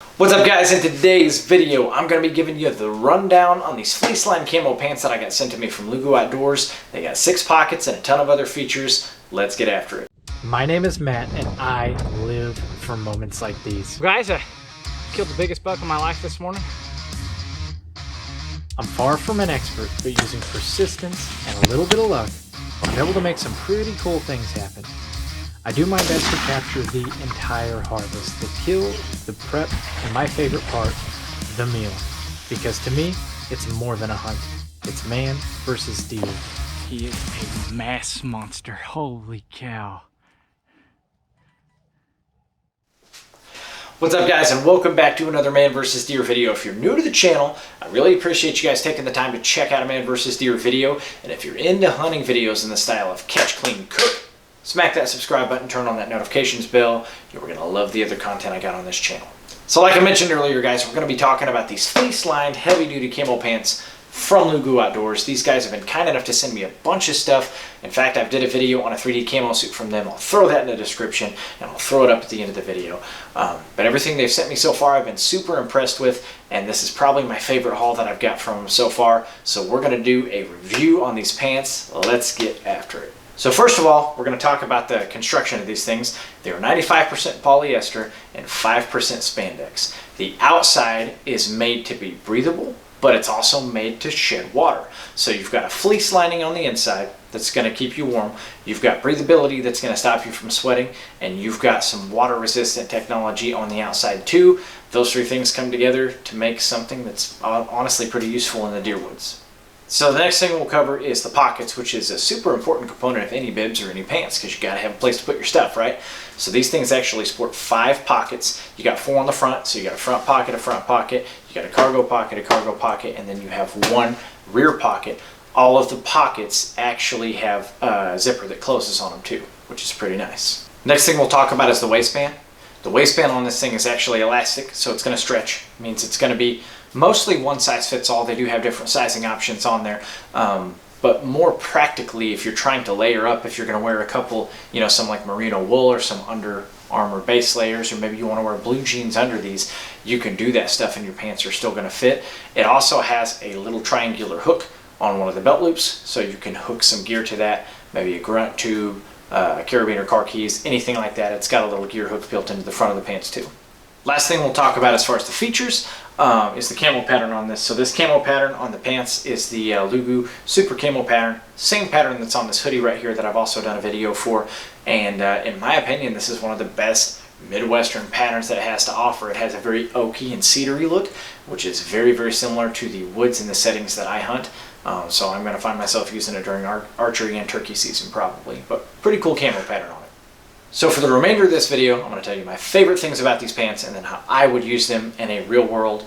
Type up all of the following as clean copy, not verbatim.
What's up guys, in today's video I'm going to be giving you the rundown on these Fleece Lined camo pants that I got sent to me from Loogu Outdoors. They got 6 pockets and a ton of other features. Let's get after it. My name is Matt and I live for moments like these. Guys, I killed the biggest buck of my life this morning. I'm far from an expert, but using persistence and a little bit of luck, I'm able to make some pretty cool things happen. I do my best to capture the entire harvest, the kill, the prep, and my favorite part, the meal. Because to me, it's more than a hunt. It's man versus deer. He is a mass monster. Holy cow. What's up guys, and welcome back to another man versus deer video. If you're new to the channel, I really appreciate you guys taking the time to check out a man versus deer video. And if you're into hunting videos in the style of catch, clean, cook, smack that subscribe button, turn on that notifications bell. You're going to love the other content I got on this channel. So like I mentioned earlier guys, we're going to be talking about these Fleece Lined heavy duty camo pants from Loogu Outdoors. These guys have been kind enough to send me a bunch of stuff. In fact, I did a video on a 3D camo suit from them. I'll throw that in the description and I'll throw it up at the end of the video. But everything they've sent me so far I've been super impressed with, and this is probably my favorite haul that I've got from them so far. So we're going to do a review on these pants. Let's get after it. So first of all, we're going to talk about the construction of these things. They're 95% polyester and 5% spandex. The outside is made to be breathable, but it's also made to shed water. So you've got a fleece lining on the inside that's going to keep you warm. You've got breathability that's going to stop you from sweating, and you've got some water resistant technology on the outside too. Those three things come together to make something that's honestly pretty useful in the deer woods. So the next thing we'll cover is the pockets, which is a super important component of any bibs or any pants, because you got to have a place to put your stuff, right? So these things actually sport 5 pockets. You got 4 on the front, so you got a front pocket, you got a cargo pocket, and then you have 1 rear pocket. All of the pockets actually have a zipper that closes on them too, which is pretty nice. Next thing we'll talk about is the waistband. The waistband on this thing is actually elastic, so it's going to stretch. It means it's going to be mostly one size fits all. They do have different sizing options on there, but more practically, if you're trying to layer up, if you're going to wear a couple, some like merino wool or some Under Armour base layers, or maybe you want to wear blue jeans under these, you can do that stuff and your pants are still going to fit. It also has a little triangular hook on one of the belt loops, so you can hook some gear to that, maybe a grunt tube, a carabiner, car keys, anything like that. It's got a little gear hook built into the front of the pants too. Last thing we'll talk about as far as the features is the camo pattern on this. So this camo pattern on the pants is the Loogu Super Camo pattern. Same pattern that's on this hoodie right here that I've also done a video for. And in my opinion, this is one of the best Midwestern patterns that it has to offer. It has a very oaky and cedary look, which is very, very similar to the woods and the settings that I hunt. So I'm going to find myself using it during archery and turkey season probably. But pretty cool camo pattern on it. So for the remainder of this video, I'm going to tell you my favorite things about these pants and then how I would use them in a real world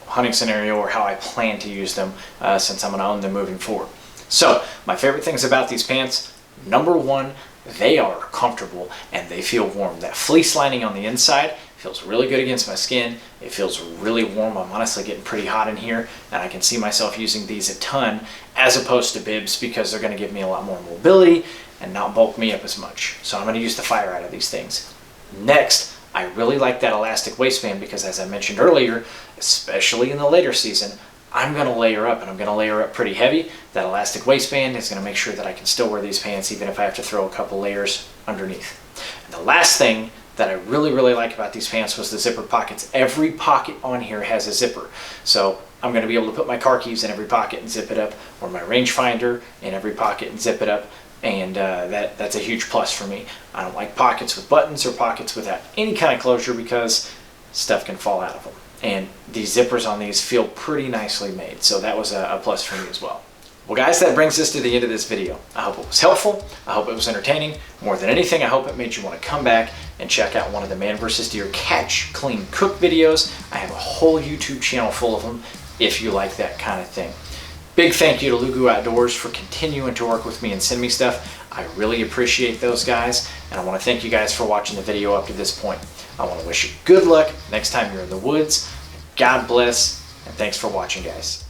hunting scenario, or how I plan to use them since I'm going to own them moving forward. So my favorite things about these pants, number 1, they are comfortable and they feel warm. That fleece lining on the inside feels really good against my skin. It feels really warm. I'm honestly getting pretty hot in here, and I can see myself using these a ton as opposed to bibs, because they're going to give me a lot more mobility and not bulk me up as much. So I'm going to use the fire out of these things. Next, I really like that elastic waistband because, as I mentioned earlier, especially in the later season, I'm going to layer up, and I'm going to layer up pretty heavy. That elastic waistband is going to make sure that I can still wear these pants even if I have to throw a couple layers underneath. And the last thing that I really, really like about these pants was the zipper pockets. Every pocket on here has a zipper. So I'm going to be able to put my car keys in every pocket and zip it up, or my rangefinder in every pocket and zip it up. And that's a huge plus for me. I don't like pockets with buttons or pockets without any kind of closure, because stuff can fall out of them. And these zippers on these feel pretty nicely made. So that was a plus for me as well. Well guys, that brings us to the end of this video. I hope it was helpful. I hope it was entertaining. More than anything, I hope it made you want to come back and check out one of the Man vs. Deer catch, clean, cook videos. I have a whole YouTube channel full of them if you like that kind of thing. Big thank you to Loogu Outdoors for continuing to work with me and send me stuff. I really appreciate those guys, and I want to thank you guys for watching the video up to this point. I want to wish you good luck next time you're in the woods. God bless, and thanks for watching, guys.